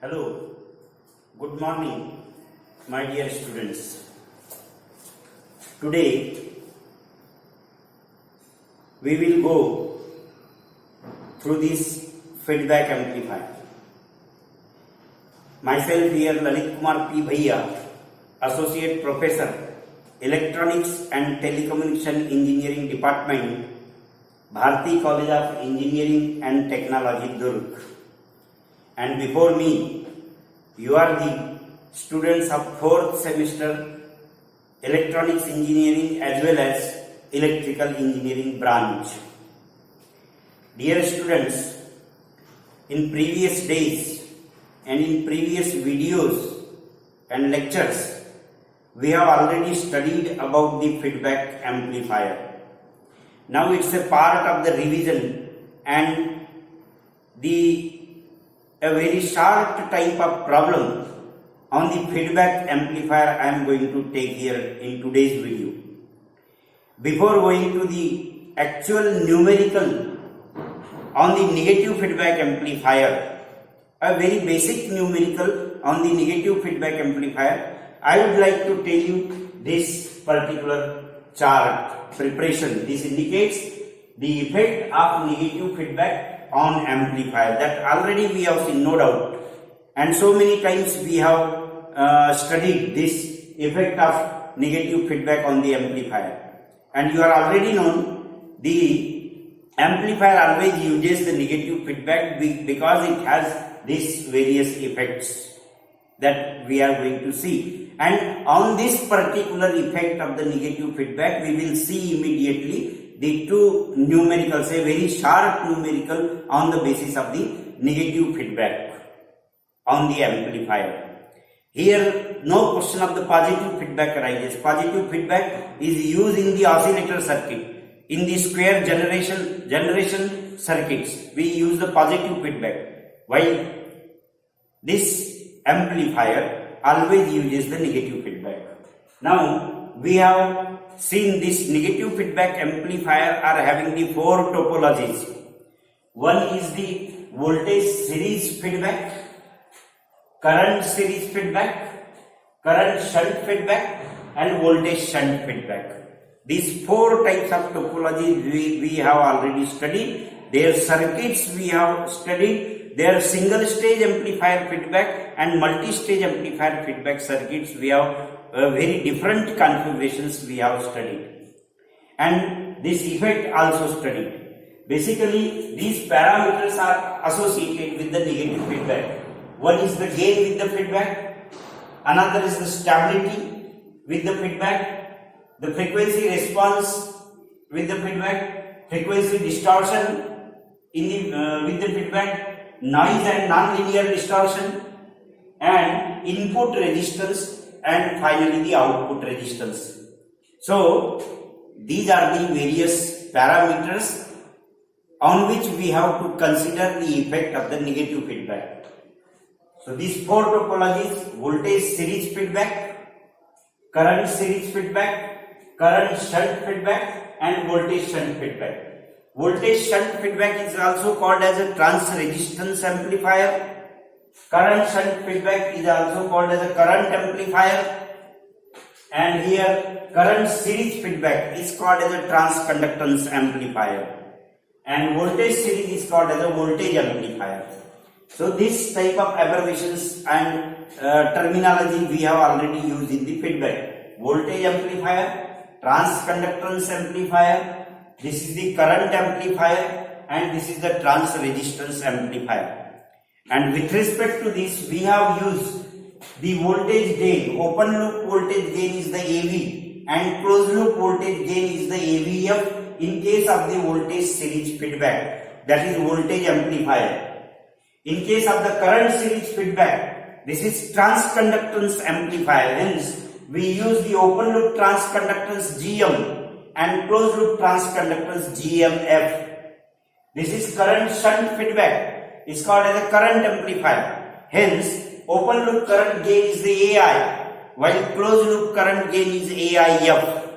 Hello, good morning, my dear students. Today we will go through this feedback amplifier. Myself here, Lalit Kumar P BHAIYA, Associate Professor, Electronics and Telecommunication Engineering Department, Bharati College of Engineering and Technology, Durg. And before me, you are the students of 4th semester Electronics Engineering as well as Electrical Engineering branch. Dear students, in previous days and in previous videos and lectures, we have already studied about the feedback amplifier. Now it's a part of the revision and a very short type of problem on the feedback amplifier I am going to take here in today's video. Before going to the actual numerical on the negative feedback amplifier, a very basic numerical on the negative feedback amplifier, I would like to tell you this particular chart preparation. This indicates the effect of negative feedback on amplifier, that already we have seen, no doubt, and so many times we have studied this effect of negative feedback on the amplifier, and you are already known the amplifier always uses the negative feedback because it has these various effects that we are going to see. And on this particular effect of the negative feedback, we will see immediately the two numericals, a very sharp numerical on the basis of the negative feedback on the amplifier. Here no question of the positive feedback arises. Positive feedback is used in the oscillator circuit. In the square generation circuits, we use the positive feedback, while this amplifier always uses the negative feedback. Now we have seen this negative feedback amplifier are having the four topologies. One is the voltage series feedback, current series feedback, current shunt feedback, and voltage shunt feedback. These four types of topologies we have already studied. Their circuits we have studied. Their single stage amplifier feedback and multi-stage amplifier feedback circuits we have very different configurations we have studied, and this effect also studied. Basically, these parameters are associated with the negative feedback. One is the gain with the feedback, another is the stability with the feedback, the frequency response with the feedback, frequency distortion with the feedback, noise and non-linear distortion, and input resistance, and finally the output resistance. So these are the various parameters on which we have to consider the effect of the negative feedback. So these four topologies: voltage series feedback, current series feedback, current shunt feedback, and voltage shunt feedback. Voltage shunt feedback is also called as a trans resistance amplifier. Current shunt feedback is also called as a current amplifier, and here current series feedback is called as a transconductance amplifier, and voltage series is called as a voltage amplifier. So this type of abbreviations and terminology we have already used in the feedback: voltage amplifier, transconductance amplifier, this is the current amplifier, and this is the trans resistance amplifier. And with respect to this, we have used the voltage gain. Open loop voltage gain is the AV, and closed loop voltage gain is the AVF in case of the voltage series feedback, that is voltage amplifier. In case of the current series feedback, this is transconductance amplifier, hence we use the open loop transconductance GM and closed loop transconductance GMF. This is current shunt feedback, is called as a current amplifier, hence open loop current gain is the AI, while closed loop current gain is AIF.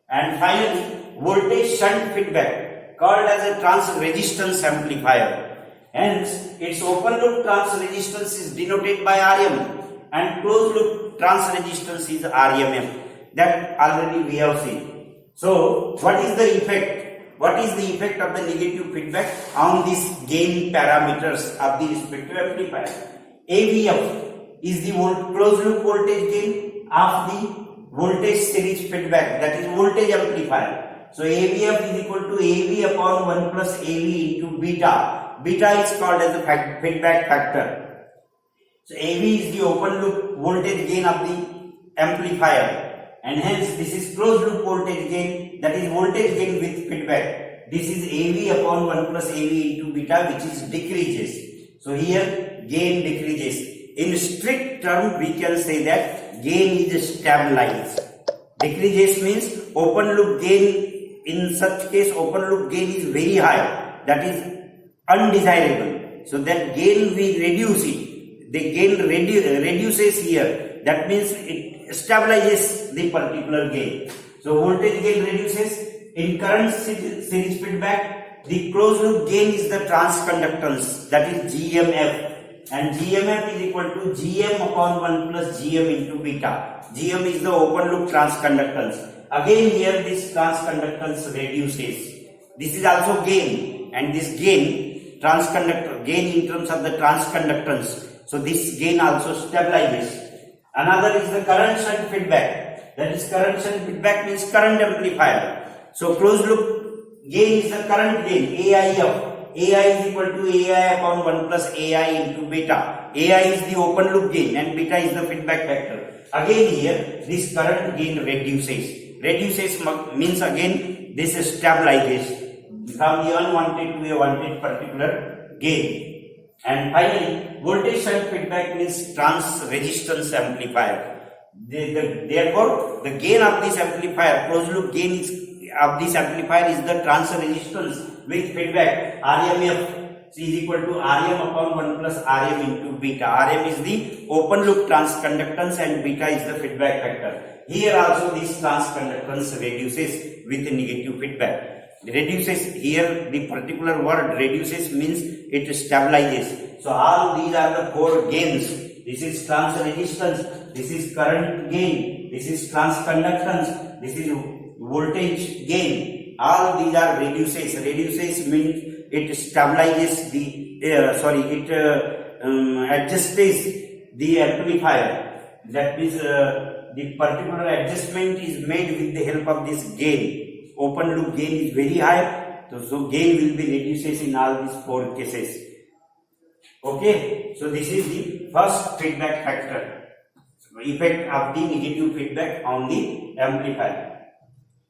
And finally voltage shunt feedback called as a trans resistance amplifier, Hence, its open loop trans resistance is denoted by Rm and closed loop trans resistance is RMM. That already we have seen. So, what is the effect? What is the effect of the negative feedback on these gain parameters of the respective amplifier? AVF is the closed loop voltage gain of the voltage series feedback, that is voltage amplifier. So AVF is equal to AV upon 1 plus AV into beta. Beta is called as the feedback factor. So AV is the open loop voltage gain of the amplifier, and hence this is closed loop voltage gain, that is voltage gain with feedback. This is AV upon 1 plus AV into beta, which is decreases. So here gain decreases. In strict term, we can say that gain is stabilized. Decreases means open loop gain. In such case, open loop gain is very high. That is undesirable. So that gain we reduce it. The gain reduces here. That means it stabilizes the particular gain. So voltage gain reduces. In current series feedback, the closed loop gain is the transconductance. That is GMF. And GMF is equal to GM upon 1 plus GM into beta. GM is the open loop transconductance. Again here this transconductance reduces. This is also gain, and this gain gain in terms of the transconductance. So this gain also stabilizes. Another is the current shunt feedback. That is current shunt feedback means current amplifier. So closed loop gain is the current gain, AIF. AI is equal to AI upon 1 plus AI into beta. AI is the open loop gain and beta is the feedback factor. Again here this current gain reduces. Reduces means again this stabilizes from the unwanted to a wanted particular gain. And finally, voltage shunt feedback means trans resistance amplifier. Therefore, the gain of this amplifier, closed loop gain of this amplifier is the trans resistance with feedback. RMF is equal to Rm upon 1 plus Rm into beta. Rm is the open loop transconductance and beta is the feedback factor. Here also this transconductance reduces with negative feedback. Reduces here, the particular word reduces means it stabilizes. So all these are the four gains. This is trans resistance, this is current gain, this is transconductance, this is voltage gain. All these are reduces. Reduces means it stabilizes the adjusts the amplifier. That means the particular adjustment is made with the help of this gain. Open loop gain is very high, so gain will be reduces in all these four cases. Okay, so this is the first feedback factor, effect of the negative feedback on the amplifier.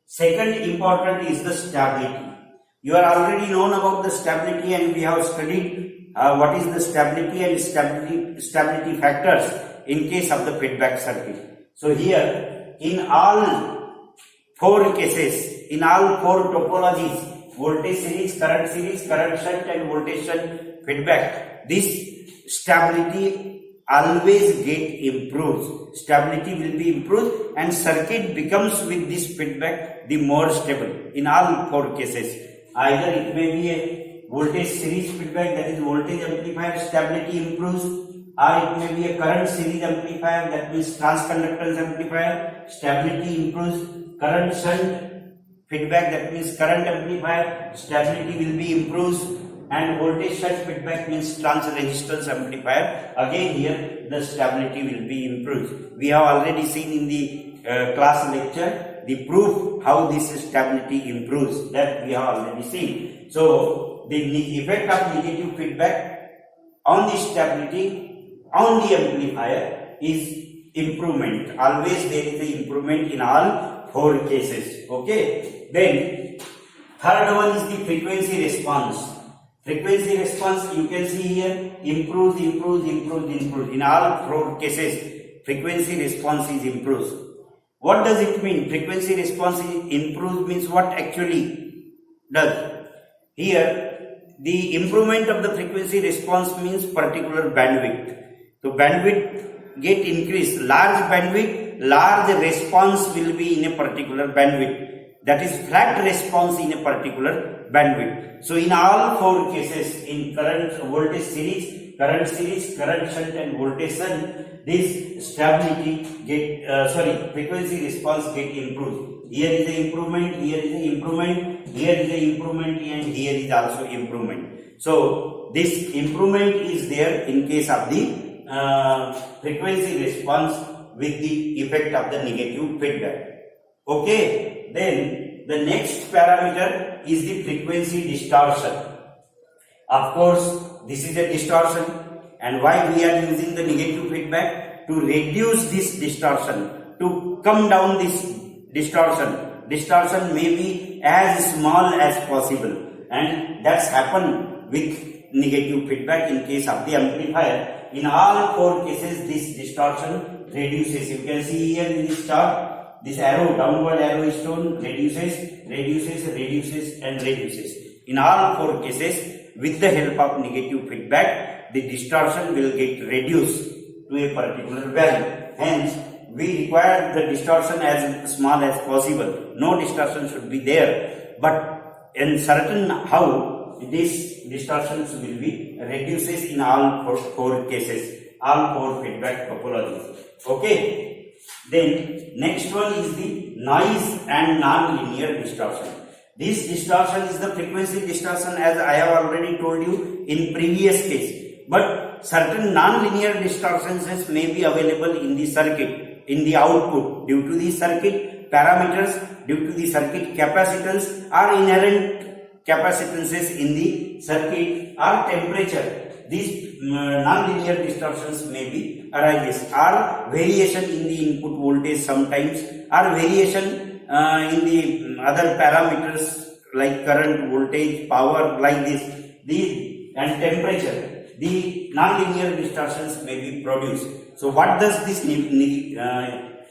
Second important is the stability. You are already known about the stability and we have studied what is the stability and stability factors in case of the feedback circuit. So here in all four cases, in all four topologies, voltage series, current shunt and voltage shunt feedback, this stability always get improved. Stability will be improved and circuit becomes with this feedback the more stable in all four cases. Either it may be a voltage series feedback, that is voltage amplifier, stability improves, or it may be a current series amplifier, that means transconductance amplifier, stability improves, current shunt feedback, that means current amplifier, stability will be improves, and voltage shunt feedback means trans resistance amplifier. Again here the stability will be improved. We have already seen in the class lecture the proof how this stability improves, that we have already seen. So the effect of negative feedback on the stability on the amplifier is improvement. Always there is an improvement in all four cases. Okay. Then third one is the frequency response. Frequency response you can see here improves. In all four cases frequency response is improves. What does it mean? Frequency response is improves means what actually does? Here the improvement of the frequency response means particular bandwidth. So bandwidth get increased. Large bandwidth, large response will be in a particular bandwidth. that is flat response in a particular bandwidth. So in all four cases, in current voltage series, current shunt and voltage shunt, this stability frequency response get improved. Here is the improvement, here is the improvement, here is the improvement, and here is also improvement. So this improvement is there in case of the frequency response with the effect of the negative feedback. Okay, then the next parameter is the frequency distortion. Of course, this is a distortion, and why we are using the negative feedback? To reduce this distortion, to come down this distortion. Distortion may be as small as possible, and that's happened with negative feedback in case of the amplifier. In all four cases, this distortion reduces. You can see here in this chart, this arrow, downward arrow is shown, reduces, and reduces. In all four cases, with the help of negative feedback, the distortion will get reduced to a particular value. Hence, we require the distortion as small as possible. No distortion should be there, but in certain how this distortions will be reduces in all four cases, all four feedback topologies. Okay. Then next one is the noise and non-linear distortion. This distortion is the frequency distortion, as I have already told you in previous case. But certain non-linear distortions may be available in the circuit, in the output, due to the circuit parameters, due to the circuit capacitance or inherent capacitances in the circuit or temperature. These non-linear distortions may be arises, or variation in the input voltage sometimes, or variation in the other parameters like current, voltage, power, like this. These and temperature, the non-linear distortions may be produced. So what does this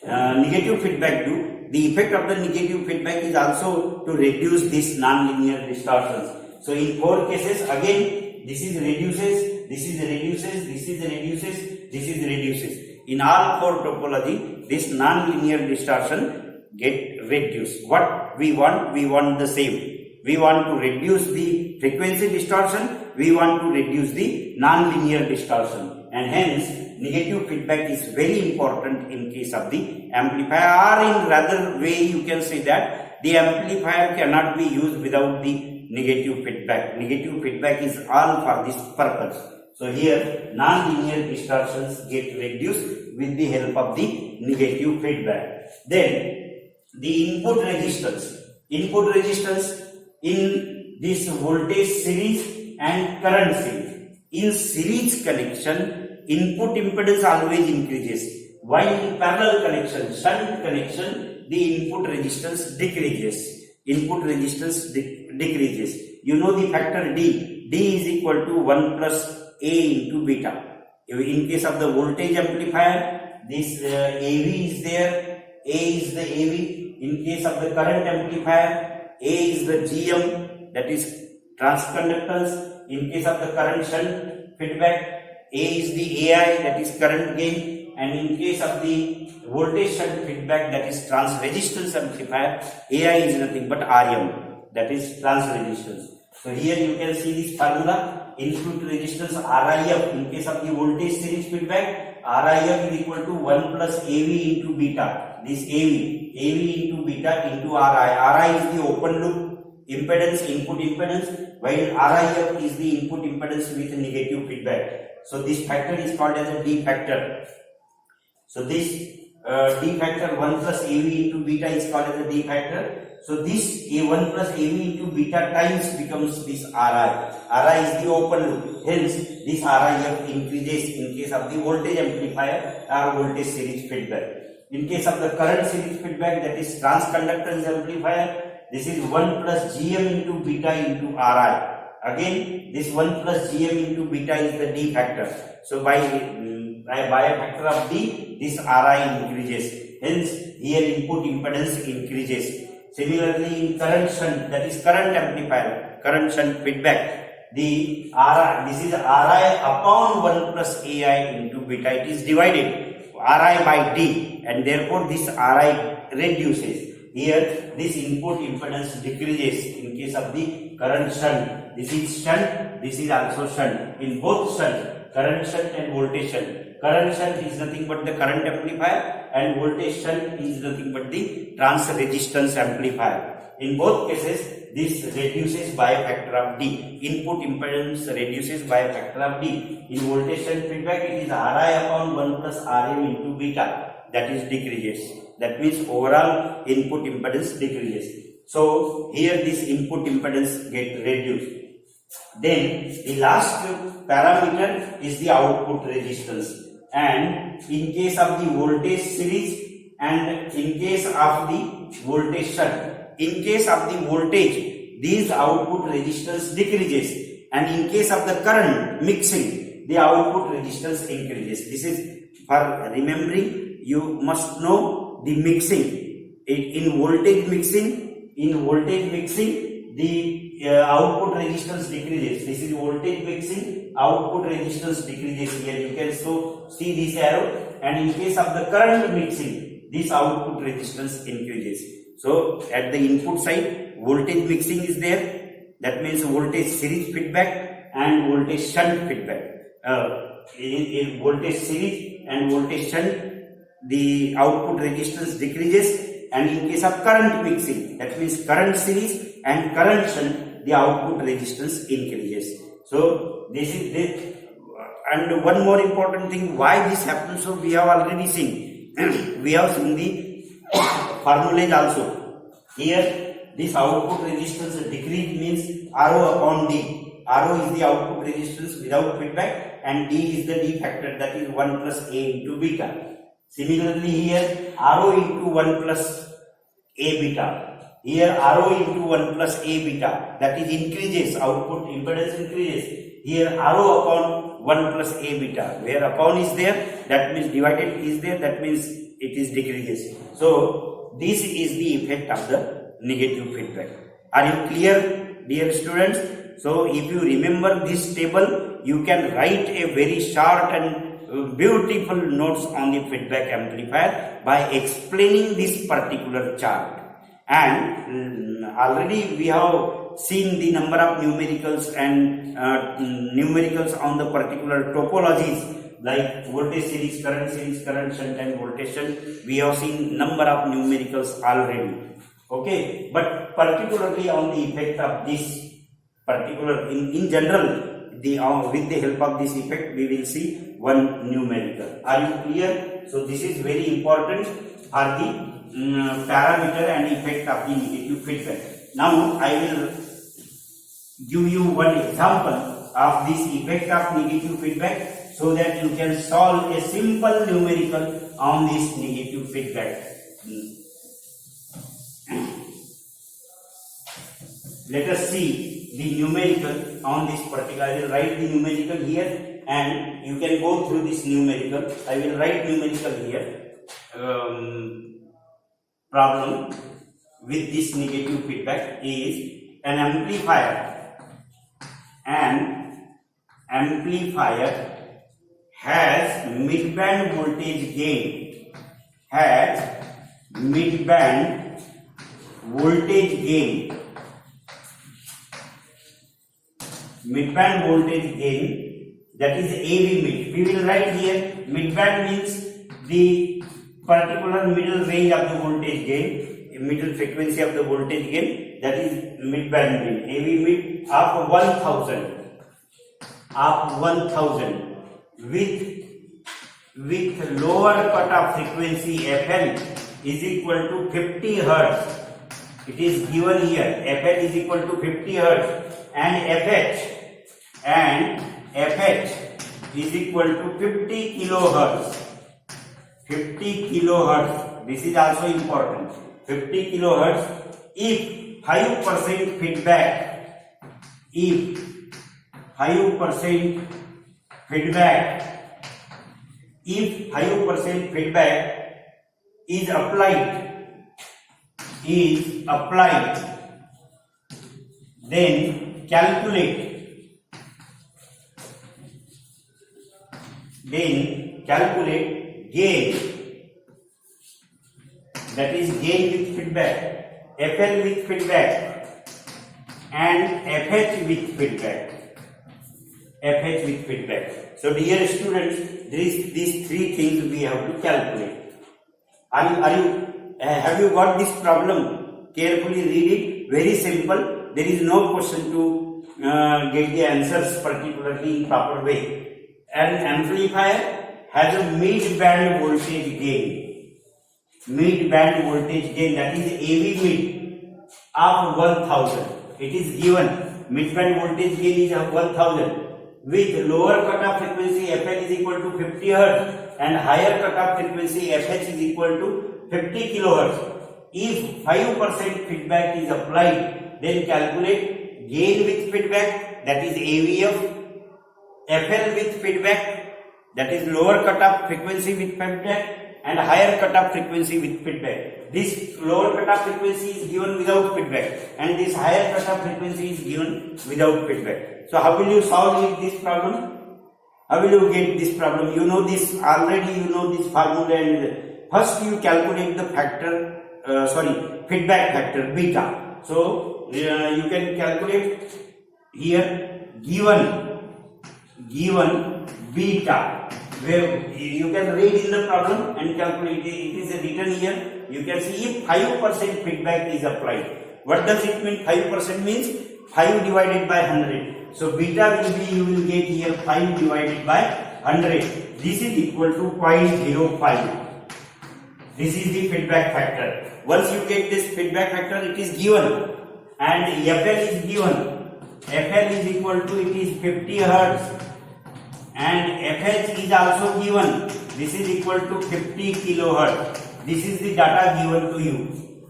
negative feedback do? The effect of the negative feedback is also to reduce these non-linear distortions. So in four cases, again, this is reduces, this is reduces, this is reduces, this is reduces. In all four topology, this non-linear distortion get reduced. What we want the same. We want to reduce the frequency distortion, we want to reduce the non-linear distortion, and hence negative feedback is very important in case of the amplifier, or in rather way you can say that the amplifier cannot be used without the negative feedback. Negative feedback is all for this purpose. So here non-linear distortions get reduced with the help of the negative feedback. Then the input resistance. Input resistance in this voltage series and current series. In series connection, input impedance always increases, while in parallel connection, shunt connection, the input resistance decreases. Input resistance decreases. You know the factor D. D is equal to 1 plus A into beta. In case of the voltage amplifier, this AV is there, A is the AV. In case of the current amplifier, A is the GM, that is transconductance. In case of the current shunt feedback, A is the AI, that is current gain. And in case of the voltage shunt feedback, that is transresistance amplifier, AI is nothing but RM, that is transresistance. So here you can see this formula, input resistance RIF. In case of the voltage series feedback, RIF is equal to 1 plus AV into beta. This AV into beta into RI. RI is the open loop impedance, input impedance, while RIF is the input impedance with negative feedback. So this factor is called as a D factor. So this D factor 1 plus AV into beta is called as a D factor. So this A1 plus AV into beta times becomes this RI. RI is the open loop. Hence this RIF increases in case of the voltage amplifier or voltage series feedback. In case of the current series feedback, that is transconductance amplifier, this is 1 plus GM into beta into RI. Again, this 1 plus GM into beta is the D factor. So by a factor of D, this RI increases. Hence, here input impedance increases. Similarly, in current shunt, that is current amplifier, current shunt feedback, the RI, this is RI upon 1 plus AI into beta. It is divided RI by D, and therefore this RI reduces. here this input impedance decreases in case of the current shunt. This is shunt, this is also shunt. In both shunt, current shunt and voltage shunt. Current shunt is nothing but the current amplifier and voltage shunt is nothing but the trans resistance amplifier. In both cases, this reduces by a factor of D. Input impedance reduces by a factor of D. In voltage shunt feedback, it is Ri upon 1 plus Rm into beta, that is decreases. That means overall input impedance decreases. So here this input impedance get reduced. Then the last parameter is the output resistance. And in case of the voltage series and in case of the voltage shunt, in case of the voltage, these output resistance decreases, and in case of the current mixing, the output resistance increases. This is for remembering. You must know the mixing. In voltage mixing, the output resistance decreases. This is voltage mixing, output resistance decreases. Here you can see this arrow, and in case of the current mixing, this output resistance increases. So at the input side, voltage mixing is there. That means voltage series feedback and voltage shunt feedback. In voltage series and voltage shunt, the output resistance decreases, and in case of current mixing, that means current series and current shunt, the output resistance increases. So this is this. And one more important thing, why this happens, so we have already seen. We have seen the formulas also. Here this output resistance decrease means Rho upon D. Rho is the output resistance without feedback, and D is the D factor, that is 1 plus A into beta. Similarly here Rho into 1 plus A beta. Here Rho into 1 plus A beta, that is increases, output impedance increases. Here Rho upon 1 plus A beta, where upon is there, that means divided is there, that means it is decreases. So this is the effect of the negative feedback. Are you clear, dear students? So if you remember this table, you can write a very short and beautiful notes on the feedback amplifier by explaining this particular chart. And already we have seen the number of numericals and numericals on the particular topologies like voltage series, current shunt and voltage shunt. We have seen number of numericals already. Okay, but particularly on the effect of this particular, in general, with the help of this effect, we will see one numerical. Are you clear? So this is very important for the parameter and effect of the negative feedback. Now I will give you one example of this effect of negative feedback, so that you can solve a simple numerical on this negative feedback. Let us see the numerical on this particular. I will write the numerical here, and you can go through this numerical. I will write numerical here. Problem with this negative feedback is an amplifier. An amplifier has mid-band voltage gain. Has mid-band voltage gain. Mid-band voltage gain, that is AV mid. We will write here mid-band means the particular middle range of the voltage gain, middle frequency of the voltage gain, that is mid-band gain. AV mid of 1000, with lower cutoff frequency FL is equal to 50 Hertz. It is given here. FL is equal to 50 Hertz and FH is equal to 50 kilohertz. 50 kilohertz. This is also important. 50 kilohertz. If 5% feedback, if 5% feedback is applied, then calculate gain that is gain with feedback, FL with feedback, and FH with feedback. FH with feedback. So dear students, these three things we have to calculate. Have you got this problem? Carefully read it. Very simple. There is no question to get the answers particularly in proper way. An amplifier has a mid-band voltage gain. Mid-band voltage gain, that is AV mid of 1000. It is given. Mid-band voltage gain is of 1000. With lower cutoff frequency FL is equal to 50 Hz and higher cutoff frequency FH is equal to 50 kHz. If 5% feedback is applied, then calculate gain with feedback, that is AVF, FL with feedback, that is lower cutoff frequency with feedback, and higher cutoff frequency with feedback. This lower cutoff frequency is given without feedback and this higher cutoff frequency is given without feedback. So how will you solve this problem? How will you get this problem? You know this already, you know this formula, and first you calculate the factor, feedback factor beta. So you can calculate here given beta, where you can read in the problem and calculate it. It is written here. You can see if 5% feedback is applied. What does it mean? 5% means 5 divided by 100. So beta will be, you will get here 5 divided by 100. This is equal to 0.05. This is the feedback factor. Once you get this feedback factor, it is given, and FL is given. FL is equal to, it is 50 Hz, and FH is also given. This is equal to 50 kHz. This is the data given to you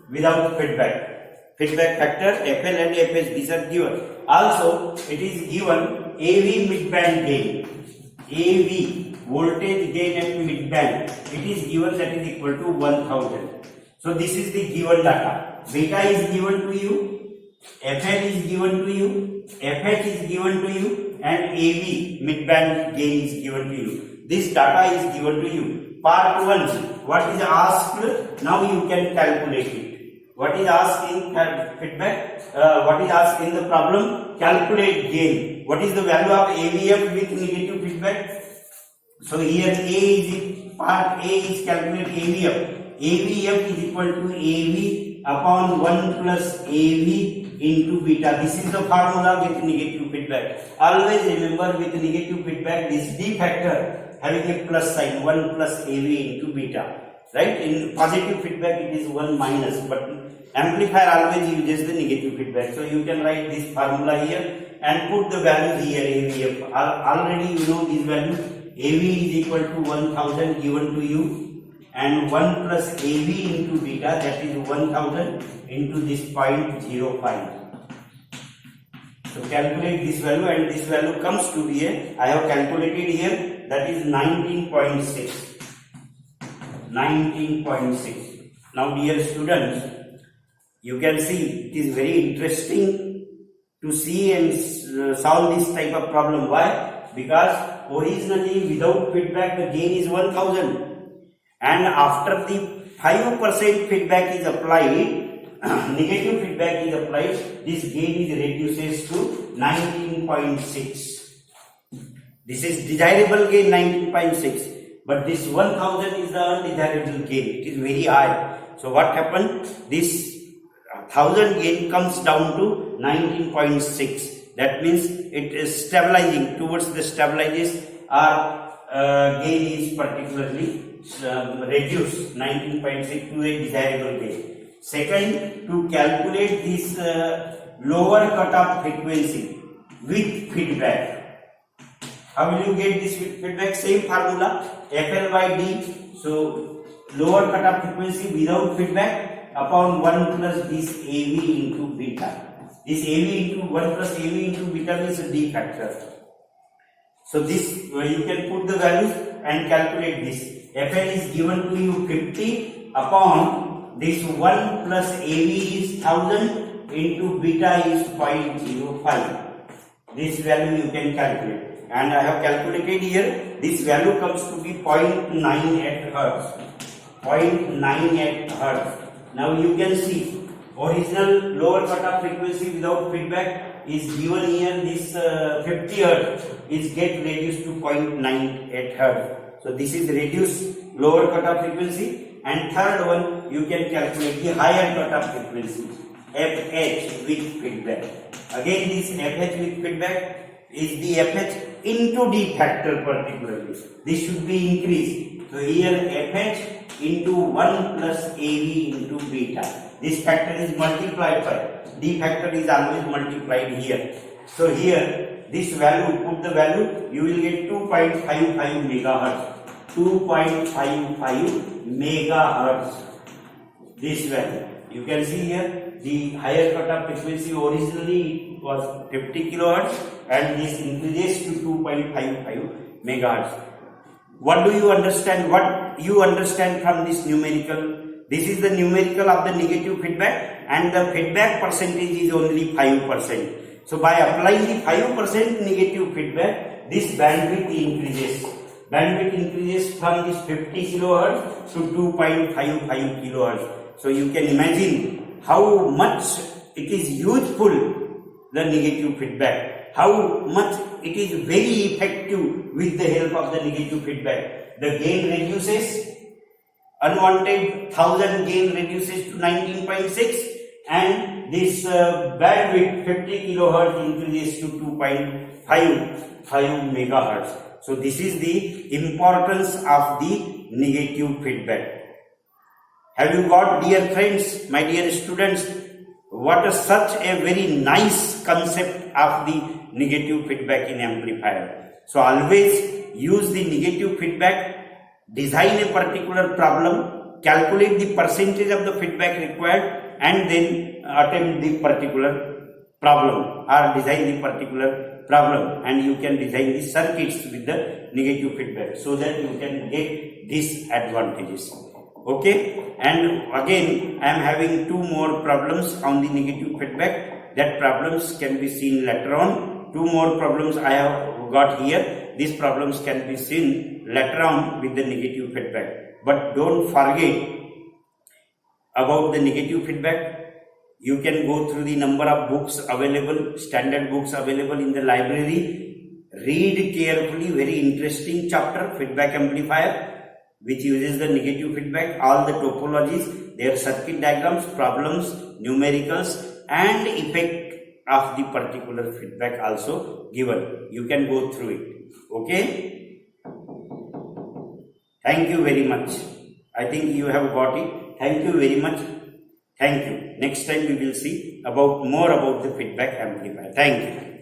without feedback. Feedback factor FL and FH, these are given. Also, it is given AV mid-band gain. AV voltage gain at mid-band. It is given, that is equal to 1000. So this is the given data. Beta is given to you, FL is given to you, FH is given to you, and AV mid-band gain is given to you. This data is given to you. Part 1, what is asked? Now you can calculate it. What is asked in feedback? What is asked in the problem? Calculate gain. What is the value of AVF with negative feedback? So here part A is calculate AVF. AVF is equal to AV upon 1 plus AV into beta. This is the formula with negative feedback. Always remember, with negative feedback, this D factor having a plus sign, 1 plus AV into beta. Right? In positive feedback it is 1 minus, but amplifier always uses the negative feedback. So you can write this formula here and put the values here. AVF, already you know these values. AV is equal to 1000 given to you, and 1 plus AV into beta, that is 1000 into this 0.05. So calculate this value, and this value comes to be I have calculated here, that is 19.6. 19.6. Now dear students, you can see it is very interesting to see and solve this type of problem. Why? Because originally without feedback the gain is 1000, and after the 5% feedback is applied, negative feedback is applied, this gain is reduces to 19.6. This is desirable gain 19.6. But this 1000 is the undesirable gain. It is very high. So what happened? This 1000 gain comes down to 19.6. That means it is stabilizing towards the stabilizes, or gain is particularly reduced 19.6 to a desirable gain. Second, to calculate this lower cutoff frequency with feedback. How will you get this feedback? Same formula, FL by D. So lower cutoff frequency without feedback upon 1 plus this AV into beta. This AV into 1 plus AV into beta means a D factor. So this you can put the values and calculate this. FL is given to you 50 upon this 1 plus AV is 1000 into beta is 0.05. This value you can calculate. And I have calculated here, this value comes to be 0.98 Hz. 0.98 hertz. Now you can see original lower cutoff frequency without feedback is given here. This 50 hertz is get reduced to 0.98 hertz. So this is reduced lower cutoff frequency, and third one you can calculate the higher cutoff frequency FH with feedback. Again this FH with feedback is the FH into D factor particularly. This should be increased. So here FH into 1 plus AV into beta. This factor is multiplied by D factor is always multiplied here. So here this value, put the value, you will get 2.55 megahertz. 2.55 megahertz. This value. You can see here the higher cutoff frequency originally was 50 kilohertz and this increases to 2.55 megahertz. What do you understand? What you understand from this numerical? This is the numerical of the negative feedback, and the feedback percentage is only 5%. So by applying the 5% negative feedback, this bandwidth increases. Bandwidth increases from this 50 kilohertz to 2.55 kilohertz. So you can imagine how much it is useful, the negative feedback, how much it is very effective with the help of the negative feedback. The gain reduces, unwanted 1000 gain reduces to 19.6, and this bandwidth 50 kilohertz increases to 2.55 megahertz. So this is the importance of the negative feedback. Have you got, dear friends, my dear students, what is such a very nice concept of the negative feedback in amplifier. So always use the negative feedback, design a particular problem, calculate the percentage of the feedback required, and then attempt the particular problem or design the particular problem, and you can design the circuits with the negative feedback so that you can get these advantages. Okay, and again I am having two more problems on the negative feedback. That problems can be seen later on. Two more problems I have got here. These problems can be seen later on with the negative feedback. But don't forget about the negative feedback. You can go through the number of books available, standard books available in the library. Read carefully, very interesting chapter, feedback amplifier, which uses the negative feedback, all the topologies, their circuit diagrams, problems, numericals, and effect of the particular feedback also given. You can go through it. Okay? Thank you very much. I think you have got it. Thank you very much. Thank you. Next time we will see more about the feedback amplifier. Thank you.